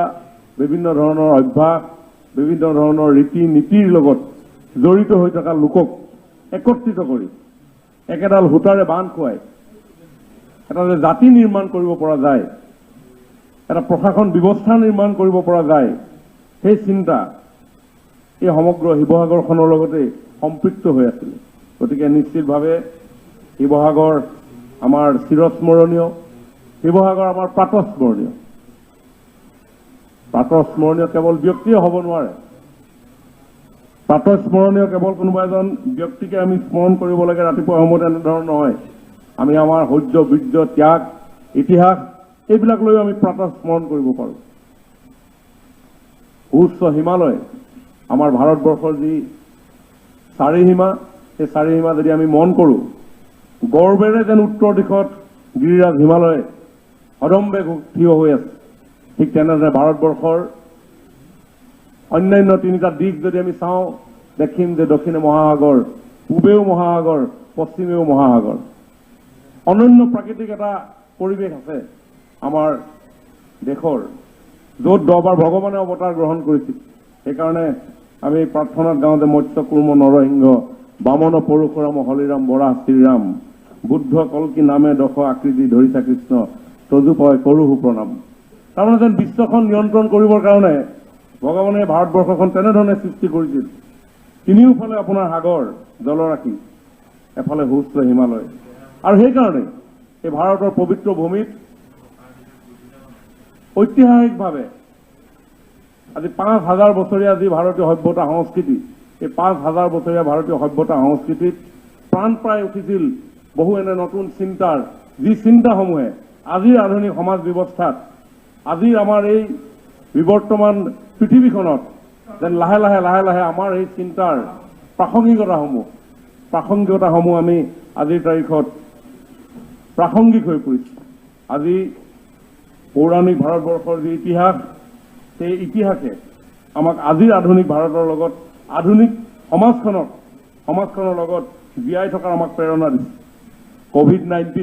বিভিন্ন ধৰণৰ অভ্যাস, বিভিন্ন ধৰণৰ ৰীতি নীতিৰ লগত জড়িত হৈ থকা লোকক একত্ৰিত কৰি একেডাল সূতাৰে বান্ধ খুৱাই এটা যে জাতি নিৰ্মাণ কৰিব পৰা যায়, এটা প্ৰশাসন ব্যৱস্থা নিৰ্মাণ কৰিব পৰা যায়, সেই চিন্তা এই সমগ্ৰ শিৱসাগৰখনৰ লগতে সম্পৃক্ত হৈ আছিল। গতিকে নিশ্চিতভাৱে শিৱসাগৰ আমাৰ চিৰস্মৰণীয়, শিৱসাগৰ আমাৰ প্ৰাতঃস্মৰণীয়। প্ৰাতঃস্মৰণীয় কেৱল ব্যক্তিয়ে হ'ব নোৱাৰে। প্ৰাতঃস্মৰণীয় কেৱল কোনোবা এজন ব্যক্তিকে আমি স্মৰণ কৰিব লাগে ৰাতিপুৱা সময়ত, এনেধৰণৰ নহয়। আমি আমাৰ শৌৰ্য, বীৰ্য, ত্যাগ, ইতিহাস এইবিলাক লৈ আমি প্ৰাতঃস্মৰণ কৰিব পাৰোঁ। উচ্চ হিমালয়, আমাৰ ভাৰতবৰ্ষৰ যি চাৰিসীমা, সেই চাৰিসীমা যদি আমি মন কৰোঁ, গৰ্বেৰে যেন উত্তৰ দিশত গিৰিৰাজ হিমালয় সদম্বে থিয় হৈ আছে, ঠিক তেনেদৰে ভাৰতবৰ্ষৰ অন্যান্য ৩টা দিশ যদি আমি চাওঁ, দেখিম যে দক্ষিণে মহাসাগৰ, পূবেও মহাসাগৰ, পশ্চিমেও মহাসাগৰ। অনন্য প্ৰাকৃতিক এটা পৰিৱেশ আছে আমাৰ দেশৰ, য'ত 10 বাৰ ভগৱানে অৱতাৰ গ্ৰহণ কৰিছিল। সেইকাৰণে আমি প্ৰাৰ্থনাত গাওঁ যে মৎস্য কুৰ্ম নৰসিংহ, বামন পৰশুৰাম হলিৰাম বৰাহ শ্ৰীৰাম, বুদ্ধ কল্কি নামে দশ আকৃতি ধৰিছা কৃষ্ণ, তজুপয় কৰোহু প্ৰণাম। তাৰমানে যেন বিশ্বখন নিয়ন্ত্ৰণ কৰিবৰ কাৰণে ভগৱানে ভাৰতবৰ্ষখন তেনেধৰণে সৃষ্টি কৰিছিল। তিনিওফালে আপোনাৰ সাগৰ, জলৰাশি, এফালে সুস্থ হিমালয়। আৰু সেইকাৰণে এই ভাৰতৰ পবিত্ৰ ভূমিত ঐতিহাসিকভাৱে আজি ৫,০০০ বছৰীয়া যি ভাৰতীয় সভ্যতা সংস্কৃতি, এই ৫,০০০ বছৰীয়া ভাৰতীয় সভ্যতা সংস্কৃতিত প্ৰাণ প্ৰায় উঠিছিল বহু এনে নতুন চিন্তাৰ, যি চিন্তাসমূহে আজিৰ আধুনিক সমাজ ব্যৱস্থাত, আজিৰ আমাৰ এই বিবৰ্তমান পৃথিৱীখনত যেন লাহে লাহে আমাৰ এই চিন্তাৰ প্ৰাসংগিকতাসমূহ আমি আজিৰ তাৰিখত প্ৰাসংগিক হৈ পৰিছে। আজি পৌৰাণিক ভাৰতবৰ্ষৰ যি ইতিহাস, সেই ইতিহাসে আমাক আজিৰ আধুনিক ভাৰতৰ লগত, আধুনিক সমাজখনৰ লগত জীয়াই থকাৰ আমাক প্ৰেৰণা দিছে। COVID-19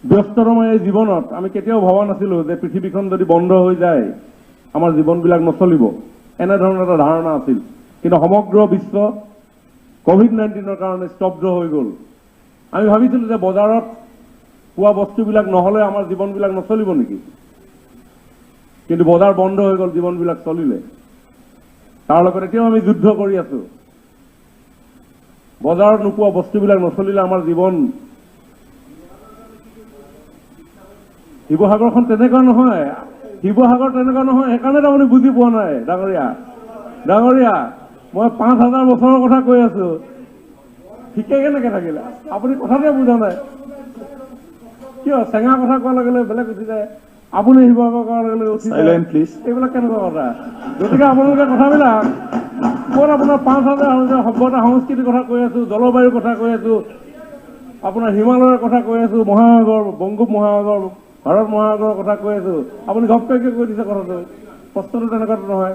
ব্যস্তময় এই জীৱনত আমি কেতিয়াও ভবা নাছিলো যে পৃথিৱীখন যদি বন্ধ হৈ যায় আমাৰ জীৱনবিলাক নচলিব, এনেধৰণৰ এটা ধাৰণা আছিল। কিন্তু সমগ্ৰ বিশ্ব COVID-19ৰ কাৰণে স্তব্ধ হৈ গ'ল। আমি ভাবিছিলো যে বজাৰত পোৱা বস্তুবিলাক নহ'লে আমাৰ জীৱনবিলাক নচলিব নেকি, কিন্তু বজাৰ বন্ধ হৈ গ'ল, জীৱনবিলাক চলিলে। তাৰ লগত এতিয়াও আমি যুদ্ধ কৰি আছো। বজাৰত নোপোৱা বস্তুবিলাক নচলিলে আমাৰ জীৱন। শিৱসাগৰখন তেনেকুৱা নহয়, সেইকাৰণে তাৰমানে বুজি পোৱা নাই। ডাঙৰীয়া মই ৫,০০০ বছৰৰ কথা কৈ আছো, ঠিকে কেনেকে থাকিলে? আপুনি কথাটোৱে বুজা নাই কিয়? চেঙা কথা কোৱাৰ লগে লগে বেলেগ উঠি যায়, আপুনি শিৱসাগৰ কোৱাৰ লগে লগে উঠি যায়, এইবিলাক কেনেকুৱা কথা? গতিকে আপোনালোকে কথাবিলাক ক'ত আপোনাৰ ৫,০০০ সভ্যতা সংস্কৃতিৰ কথা কৈ আছো, জলবায়ুৰ কথা কৈ আছো, আপোনাৰ হিমালয়ৰ কথা কৈ আছো, মহাসাগৰ, বংগোপ মহাসাগৰ, ভাৰত মহাসাগৰৰ কথা কৈ আছো, আপুনি ঘপকৈ কৈ দিছে কথাটো। প্ৰশ্নটো তেনেকুৱাটো নহয়।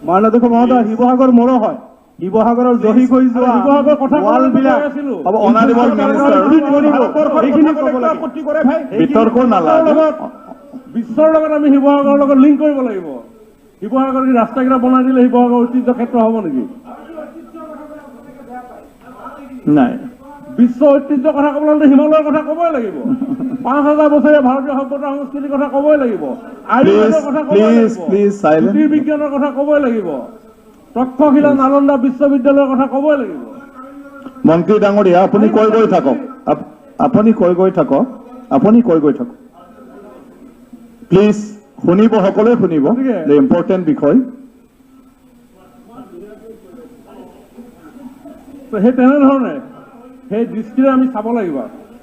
মাননীয় মহোদয় শিৱসাগৰ মোৰো হয় শিৱসাগৰৰ জহি হৈ যোৱা শিৱসাগৰ কথা ৱালবিলাক আছিলো Honorable Minister, সেইখিনি ক'ব লাগে বিতৰ্ক নালাগে। বিশ্বৰ লগত আমি শিৱসাগৰৰ লগত লিংক কৰিব লাগিব শিৱসাগৰ কি ৰাস্তাকেইটা বনাই দিলে শিৱসাগৰ ঐতিহ্য ক্ষেত্ৰ হ'ব নেকি নাই বিশ্ব ঐতিহ্য কথা ক'বলৈ হ'লে হিমালয়ৰ কথা ক'বই লাগিব ৫,০০০ বছৰীয়া ভাৰতীয় সভ্যতা সংস্কৃতিৰ কথা ক'বই লাগিব আয়ুৰ্বেদৰ কথা ক'বই লাগিব please, silence. জ্যোতিৰ্বিজ্ঞানৰ কথা ক'বই লাগিব তক্ষশিলা নালন্দা বিশ্ববিদ্যালয়ৰ কথা ক'বই লাগিব মন্ত্ৰী ডাঙৰীয়া আপুনি কৈ গৈ থাকক আপুনি কৈ গৈ থাকক প্লিজ শুনিব সকলোৱে শুনিব ইম্পৰ্টেণ্ট বিষয় সেই তেনেধৰণে সেই দৃষ্টিৰে আমি চাব লাগিব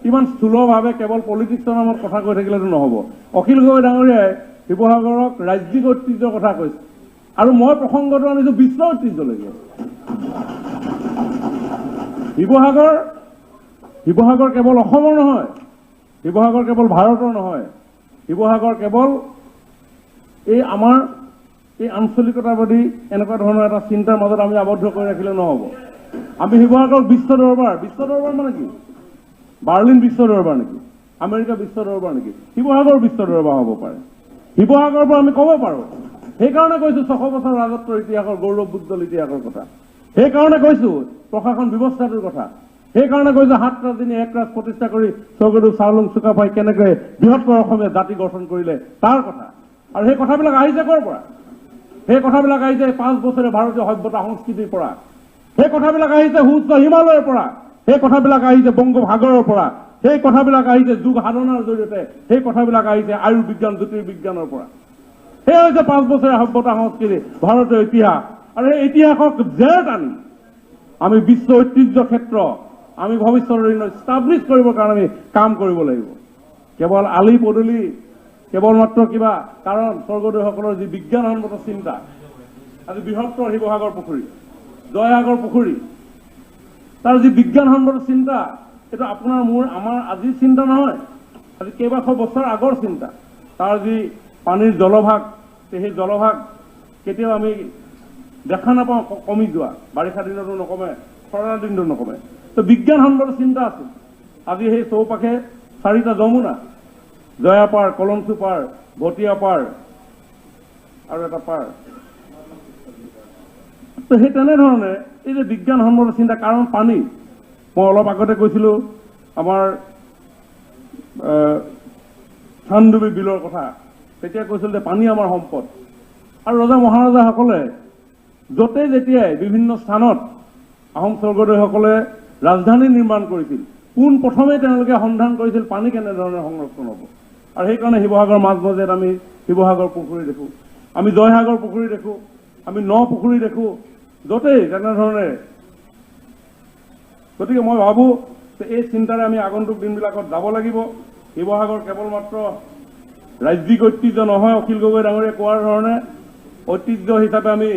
ইমান স্থূলভাৱে কেৱল পলিটিক্সৰ নামত কথা কৈ থাকিলেতো নহ'ব অখিল গগৈ ডাঙৰীয়াই শিৱসাগৰক ৰাজ্যিক ঐতিহ্যৰ কথা কৈছে আৰু মই প্ৰসংগটো আনিছো বিশ্ব ঐতিহ্যলৈকে শিৱসাগৰ কেৱল অসমৰ নহয় শিৱসাগৰ কেৱল ভাৰতৰ নহয় শিৱসাগৰ কেৱল এই আমাৰ এই আঞ্চলিকতাবাদী এনেকুৱা ধৰণৰ এটা চিন্তাৰ মাজত আমি আবদ্ধ কৰি ৰাখিলে নহ'ব আমি শিৱসাগৰক বিশ্ব দৰবাৰ মানে কি বাৰ্লিন বিশ্ব দৰবাৰ নেকি আমেৰিকা বিশ্ব দৰবাৰ নেকি শিৱসাগৰ বিশ্ব দৰবাৰ হ'ব পাৰে শিৱসাগৰৰ পৰা আমি ক'ব পাৰোঁ সেইকাৰণে কৈছোঁ 600 বছৰ ৰাজত্বৰ ইতিহাসৰ গৌৰৱোজ্জ্বল ইতিহাসৰ কথা সেইকাৰণে কৈছোঁ প্ৰশাসন ব্যৱস্থাটোৰ কথা সেইকাৰণে কৈছোঁ 7 ৰাজধানী 1 ৰাজ প্ৰতিষ্ঠা কৰি স্বৰ্গদেউ চাওলুং চুকাফাই কেনেকৈ বৃহত্তৰ অসমীয়া জাতি গঠন কৰিলে তাৰ কথা আৰু সেই কথাবিলাক আহিছে ক'ৰ পৰা সেই কথাবিলাক আহিছে 5 বছৰীয়া ভাৰতীয় সভ্যতা সংস্কৃতিৰ পৰা সেই কথাবিলাক আহিছে সুউচ্চ হিমালয়ৰ পৰা সেই কথাবিলাক আহিছে বংগোপসাগৰৰ পৰা সেই কথাবিলাক আহিছে যুগ সাধনাৰ জৰিয়তে সেই কথাবিলাক আহিছে আয়ুৰ্বিজ্ঞান জ্যোতিৰ্বিজ্ঞানৰ পৰা সেই হৈছে 5 বছৰীয়া সভ্যতা সংস্কৃতি ভাৰতীয় ইতিহাস আৰু এই ইতিহাসক জেৰ টানি আমি বিশ্ব ঐতিহ্য ক্ষেত্ৰ আমি ভৱিষ্যতৰ ষ্টাব্লিছ কৰিবৰ কাৰণে আমি কাম কৰিব লাগিব কেৱল আলি পদূলি কেৱল মাত্ৰ কিবা কাৰণ স্বৰ্গদেউসকলৰ যি বিজ্ঞানসন্মত চিন্তা আজি বৃহত্তৰ শিৱসাগৰ পুখুৰী জয়সাগৰ পুখুৰী তাৰ যি বিজ্ঞানসন্মত চিন্তা এইটো আপোনাৰ আমাৰ আজিৰ চিন্তা নহয় আজি কেইবাশ বছৰ আগৰ চিন্তা তাৰ যি পানীৰ জলভাগ সেই জলভাগ কেতিয়াও আমি দেখা নাপাওঁ কমি যোৱা বাৰিষা দিনতো নকমে খৰাং দিনতো নকমে তো বিজ্ঞানসন্মত চিন্তা আছিল আজি সেই চৌপাশে 4টা যমুনা জয়াপাৰ কলমচু পাৰ ভটিয়া পাৰ আৰু এটা পাৰ তো সেই তেনেধৰণে এই যে বিজ্ঞানসন্মত চিন্তা কাৰণ পানী মই অলপ আগতে কৈছিলোঁ আমাৰ চান্দুবি বিলৰ কথা তেতিয়া কৈছিল যে পানী আমাৰ সম্পদ আৰু ৰজা মহাৰজাসকলে য'তে যেতিয়াই বিভিন্ন স্থানত আহোম স্বৰ্গদেউসকলে ৰাজধানী নিৰ্মাণ কৰিছিল পোন প্ৰথমে তেওঁলোকে সন্ধান কৰিছিল পানী কেনেধৰণে সংৰক্ষণ হ'ব আৰু সেইকাৰণে শিৱসাগৰ মাজমজিয়াত আমি শিৱসাগৰ পুখুৰী দেখোঁ আমি জয়সাগৰ পুখুৰী দেখোঁ আমি ন পুখুৰী দেখোঁ য'তেই তেনেধৰণে গতিকে মই ভাবোঁ যে এই চিন্তাৰে আমি আগন্তুক দিনবিলাকত যাব লাগিব শিৱসাগৰ কেৱল মাত্ৰ ৰাজ্যিক ঐতিহ্য নহয় অখিল গগৈ ডাঙৰীয়াই কোৱাৰ ধৰণে ঐতিহ্য হিচাপে আমি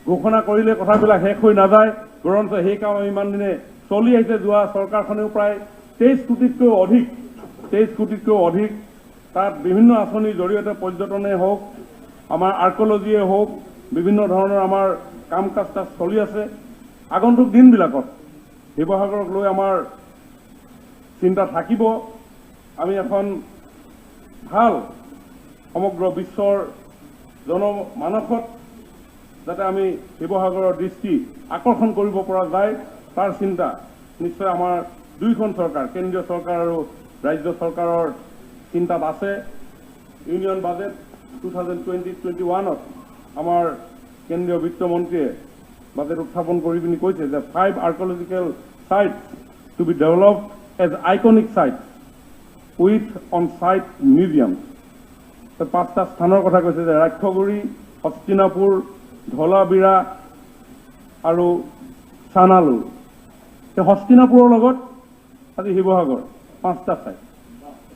ঘোষণা কৰিলে কথাবিলাক শেষ হৈ নাযায় বৰঞ্চ সেই কাম আমি ইমান দিনে চলি আহিছে যোৱা চৰকাৰখনেও প্ৰায় 23 কোটিতকৈও অধিক তাত বিভিন্ন আঁচনিৰ জৰিয়তে পৰ্যটনেই হওক আমাৰ আৰ্কলজিয়ে হওক বিভিন্ন ধৰণৰ আমাৰ কাম কাজ তাত চলি আছে আগন্তুক দিনবিলাকত শিৱসাগৰক লৈ আমাৰ চিন্তা থাকিব আমি এখন ভাল সমগ্ৰ বিশ্বৰ জনমানসত যাতে আমি শিৱসাগৰৰ দৃষ্টি আকৰ্ষণ কৰিব পৰা যায় তাৰ চিন্তা নিশ্চয় আমাৰ দুইখন চৰকাৰ কেন্দ্ৰীয় চৰকাৰ আৰু ৰাজ্য চৰকাৰৰ চিন্তাত আছে ইউনিয়ন বাজেট 2020-21ত আমাৰ কেন্দ্ৰীয় বিত্তমন্ত্ৰীয়ে বাজেট উত্থাপন কৰি পিনি কৈছে যে 5 archaeological sites to be developed as iconic sites with on site museum 5টা স্থানৰ কথা কৈছে যে ৰাক্ষগুৰি হস্তিনাপুৰ ধলাবিৰা আৰু চানালুৰ সেই হস্তিনাপুৰৰ লগত আজি শিৱসাগৰ 5টা ঠাই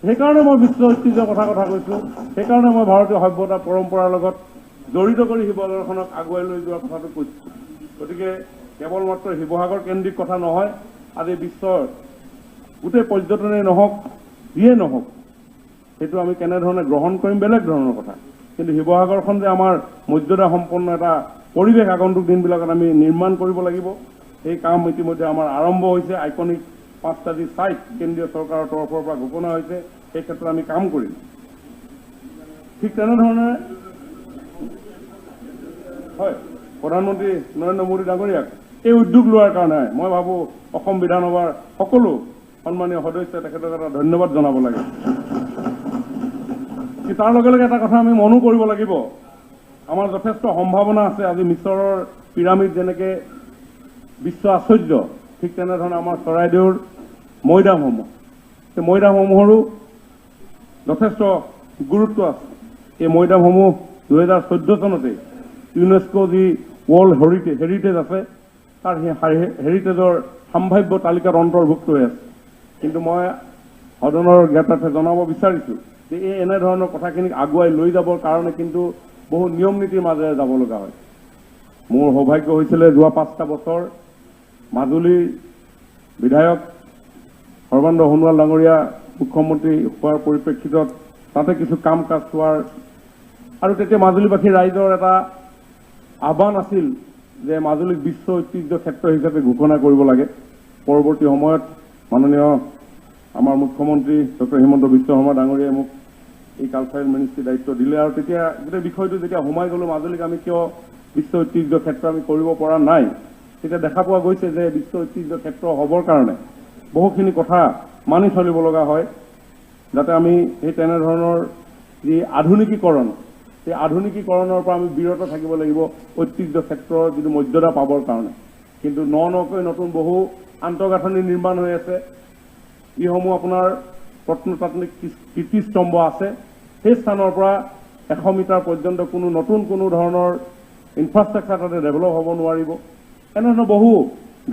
সেইকাৰণে মই বিশ্ব ঐতিহ্যৰ কথা কৈছোঁ সেইকাৰণে মই ভাৰতীয় সভ্যতা পৰম্পৰাৰ লগত জড়িত কৰি শিৱসাগৰখনক আগুৱাই লৈ যোৱাৰ কথাটো কৈছোঁ গতিকে কেৱল মাত্ৰ শিৱসাগৰ কেন্দ্ৰিক কথা নহয় আজি বিশ্বৰ গোটেই পৰ্যটনেই নহওক যিয়ে নহওক সেইটো আমি কেনেধৰণে গ্ৰহণ কৰিম বেলেগ ধৰণৰ কথা কিন্তু শিৱসাগৰখন যে আমাৰ মৰ্যাদা সম্পন্ন এটা পৰিৱেশ আগন্তুক দিনবিলাকত আমি নিৰ্মাণ কৰিব লাগিব। এই কাম ইতিমধ্যে আমাৰ আৰম্ভ হৈছে। আইকনিক 5টা যি ছাইট কেন্দ্ৰীয় চৰকাৰৰ তৰফৰ পৰা ঘোষণা হৈছে, সেই ক্ষেত্ৰত আমি কাম কৰিম। ঠিক তেনেধৰণে হয়, প্ৰধানমন্ত্ৰী নৰেন্দ্ৰ মোদী ডাঙৰীয়াক এই উদ্যোগ লোৱাৰ কাৰণে মই ভাবোঁ অসম বিধানসভাৰ সকলো সন্মানীয় সদস্যই তেখেতক এটা ধন্যবাদ জনাব লাগে। তাৰ লগে লগে এটা কথা আমি মনো কৰিব লাগিব, আমাৰ যথেষ্ট সম্ভাৱনা আছে। আজি মিছৰৰ পিৰামিড যেনেকৈ বিশ্ব আশ্চৰ্য, ঠিক তেনেধৰণে আমাৰ চৰাইদেউৰ মৈদামসমূহ, এই মৈদামসমূহৰো যথেষ্ট গুৰুত্ব আছে। এই মৈদামসমূহ 2014 চনতেই ইউনেস্কো যি ৱৰ্ল্ড হেৰিটেজ আছে, তাৰ সেই হেৰিটেজৰ সম্ভাৱ্য তালিকাত অন্তৰ্ভুক্ত হৈ আছে। কিন্তু মই সদনৰ জ্ঞাতাৰ্থে জনাব বিচাৰিছোঁ যে এই এনেধৰণৰ কথাখিনিক আগুৱাই লৈ যাবৰ কাৰণে কিন্তু বহু নিয়ম নীতিৰ মাজেৰে যাব লগা হয়। মোৰ সৌভাগ্য হৈছিলে যোৱা 5টা বছৰ মাজুলীৰ বিধায়ক সৰ্বানন্দ সোণোৱাল ডাঙৰীয়া মুখ্যমন্ত্ৰী হোৱাৰ পৰিপ্ৰেক্ষিতত তাতে কিছু কাম কাজ চোৱাৰ আৰু তেতিয়া মাজুলীবাসী ৰাইজৰ এটা আহ্বান আছিল যে মাজুলীক বিশ্ব ঐতিহ্য ক্ষেত্ৰ হিচাপে ঘোষণা কৰিব লাগে। পৰৱৰ্তী সময়ত মাননীয় আমাৰ মুখ্যমন্ত্ৰী ডক্টৰ হিমন্ত বিশ্ব শৰ্মা ডাঙৰীয়াই মোক এই কালচাৰেল মিনিষ্ট্ৰীৰ দায়িত্ব দিলে আৰু তেতিয়া গোটেই বিষয়টো যেতিয়া সোমাই গ'লো মাজুলীক আমি কিয় বিশ্ব ঐতিহ্য ক্ষেত্ৰ আমি কৰিব পৰা নাই, তেতিয়া দেখা পোৱা গৈছে যে বিশ্ব ঐতিহ্য ক্ষেত্ৰ হ'বৰ কাৰণে বহুখিনি কথা মানি চলিব লগা হয়, যাতে আমি সেই তেনেধৰণৰ যি আধুনিকীকৰণ, সেই আধুনিকীকৰণৰ পৰা আমি বিৰত থাকিব লাগিব ঐতিহ্য ক্ষেত্ৰৰ যিটো মৰ্যাদা পাবৰ কাৰণে। কিন্তু নকৈ নতুন বহু আন্তঃগাঁথনি নিৰ্মাণ হৈ আছে, যিসমূহ আপোনাৰ প্ৰত্নতাত্ত্বিক কীৰ্তিস্তম্ভ আছে, সেই স্থানৰ পৰা 100 মিটাৰ পৰ্যন্ত কোনো ধৰণৰ ইনফ্ৰাষ্ট্ৰাকচাৰ তাতে ডেভেলপ হ'ব নোৱাৰিব। এনেধৰণৰ বহু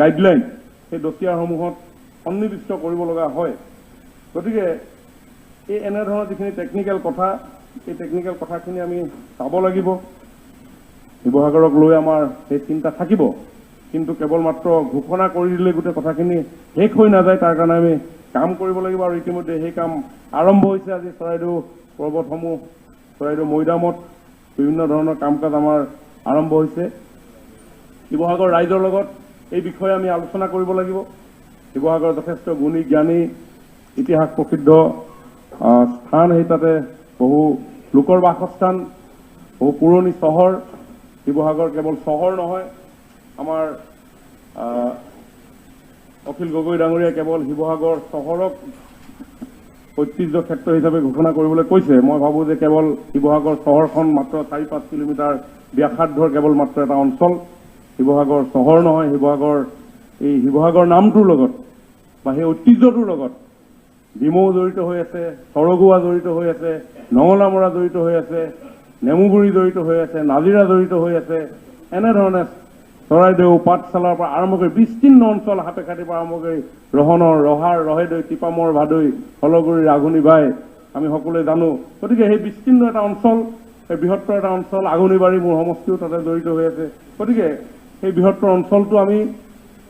গাইডলাইন সেই ডচিয়াৰসমূহত সন্নিৱিষ্ট কৰিব লগা হয়। গতিকে এই এনেধৰণৰ যিখিনি টেকনিকেল কথা, এই টেকনিকেল কথাখিনি আমি চাব লাগিব। শিৱসাগৰক লৈ আমাৰ সেই চিন্তা থাকিব, কিন্তু কেৱল মাত্ৰ ঘোষণা কৰি দিলে গোটেই কথাখিনি শেষ হৈ নাযায়, তাৰ কাৰণে আমি কাম কৰিব লাগিব। আৰু ইতিমধ্যে সেই কাম আৰম্ভ হৈছে। আজি চৰাইদেউ পৰ্বতসমূহ, চৰাইদেউ মৈদামত বিভিন্ন ধৰণৰ কাম কাজ আমাৰ আৰম্ভ হৈছে। শিৱসাগৰ ৰাইজৰ লগত এই বিষয়ে আমি আলোচনা কৰিব লাগিব। শিৱসাগৰ যথেষ্ট গুণী জ্ঞানী ইতিহাস প্ৰসিদ্ধ স্থান, সেই তাতে বহু লোকৰ বাসস্থান, বহু পুৰণি চহৰ। শিৱসাগৰ কেৱল চহৰ নহয়, আমাৰ অখিল গগৈ ডাঙৰীয়াই কেৱল শিৱসাগৰ চহৰক ঐতিহ্য ক্ষেত্ৰ হিচাপে ঘোষণা কৰিবলৈ কৈছে। মই ভাবোঁ যে কেৱল শিৱসাগৰ চহৰখন মাত্ৰ 4-5 কিলোমিটাৰ ব্যাসাৰ্ধৰ কেৱল মাত্ৰ এটা অঞ্চল। শিৱসাগৰ চহৰ নহয়, এই শিৱসাগৰ নামটোৰ লগত বা সেই ঐতিহ্যটোৰ লগত ডিমৌ জড়িত হৈ আছে, সৰগুৱা জড়িত হৈ আছে, নঙলামৰা জড়িত হৈ আছে, নেমুগুৰি জড়িত হৈ আছে, নাজিৰা জড়িত হৈ আছে। এনেধৰণে চৰাইদেউ পাঠশালাৰ পৰা আৰম্ভ কৰি বিস্তীৰ্ণ অঞ্চল, হাতেখাটিৰ পৰা আৰম্ভ কৰি ৰহনৰ, ৰহাৰ, ৰহেদৈ, টিপামৰ, ভাদৈ, হলগুৰি, ৰাঘুনি বাই আমি সকলোৱে জানো। গতিকে সেই বিস্তীৰ্ণ এটা অঞ্চল, সেই বৃহত্তৰ এটা অঞ্চল, আগুনিবাৰী মোৰ সমষ্টিও তাতে জড়িত হৈ আছে। গতিকে সেই বৃহত্তৰ অঞ্চলটো আমি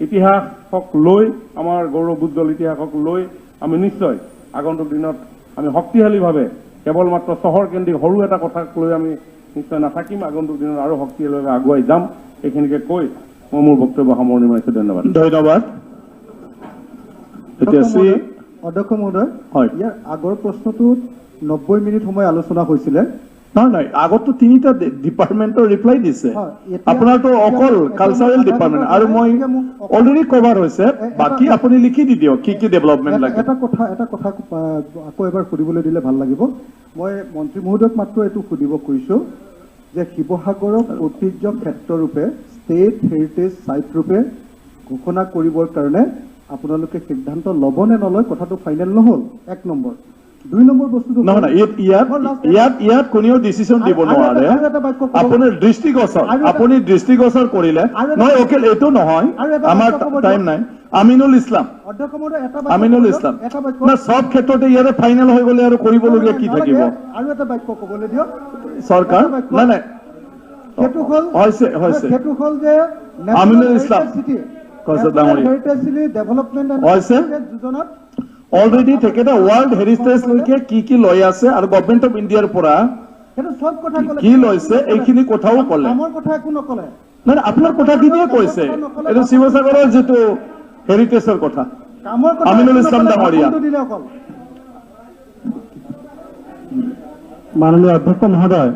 ইতিহাসক লৈ, আমাৰ গৌৰৱোজ্জ্বল ইতিহাসক লৈ আমি নিশ্চয় আগন্তুক দিনত আমি শক্তিশালীভাৱে কেৱল মাত্ৰ চহৰ কেন্দ্ৰিক সৰু এটা কথাক লৈ আমি নিশ্চয় নাথাকিম। আগন্তুক দিনত আৰু শক্তিশালীভাৱে আগুৱাই যাম। এইখিনিকে কৈ মই মোৰ বক্তব্য সামৰণি মাৰিছোঁ। ধন্যবাদ। ধন্যবাদ। এতিয়া অধ্যক্ষ মহোদয়, হয়, ইয়াৰ আগৰ প্ৰশ্নটোত 90 মিনিট সময় আলোচনা হৈছিলে। নহয়, আগতো 3টা ডিপাৰ্টমেণ্টৰ ৰিপ্লাই দিছে। আপোনাৰতো অকল কালচাৰেল ডিপাৰ্টমেণ্ট, আৰু মই অলৰেডি কভাৰ হৈছে। বাকী আপুনি লিখি দি দিয়ক কি ডেভেলপমেণ্ট লাগে। এটা কথা আকৌ এবাৰ সুধিবলৈ দিলে ভাল লাগিব। মই মন্ত্ৰী মহোদয়ক মাত্ৰ এইটো সুধিব খুজিছোঁ যে শিৱসাগৰক ঐতিহ্য ক্ষেত্ৰৰূপে, ষ্টেট হেৰিটেজ ছাইট ৰূপে ঘোষণা কৰিবৰ কাৰণে আপোনালোকে সিদ্ধান্ত ল'ব নে নলয়, কথাটো ফাইনেল নহ'ল। 1 নম্বৰ। 2 নম্বৰ বস্তুটো নহয়, ইয়াত কোনেও ডিচিশ্যন দিব নোৱাৰে। আপোনাৰ দৃষ্টিগোচৰ কৰিলে নহয়। অকিল, এইটো নহয়, আমাৰ টাইম নাই। আমিনুল ইছলাম, সব ক্ষেত্ৰতে ইয়াৰে ফাইনেল হৈ গ'লে আৰু কৰিবলগীয়া কি থাকিব? আৰু এটা বাক্য ক'বলৈ দিয়ক। চৰকাৰ নাই, সেইটো হ'ল যে Aminul Islam heritage city development যোজনাত অলৰেডি তেখেতে ৱৰ্ল্ড হেৰিটেজলৈকে কি লৈ আছে, আৰু গভৰ্ণমেণ্ট অফ ইণ্ডিয়াৰ পৰা সেইটো চব কথা ক'লে কি লৈছে এইখিনি কথাও ক'লে কামৰ কথা একো নক'লে মানে আপোনাৰ কথাখিনিয়ে কৈছে এইটো শিৱসাগৰৰ যিটো হেৰিটেজৰ কথা কামৰ কথা আমিনুল একো ইছলাম নক'লে, ডাঙৰীয়া। ভাষণটো দিলে অকল মাননীয় অধ্যক্ষ মহোদয়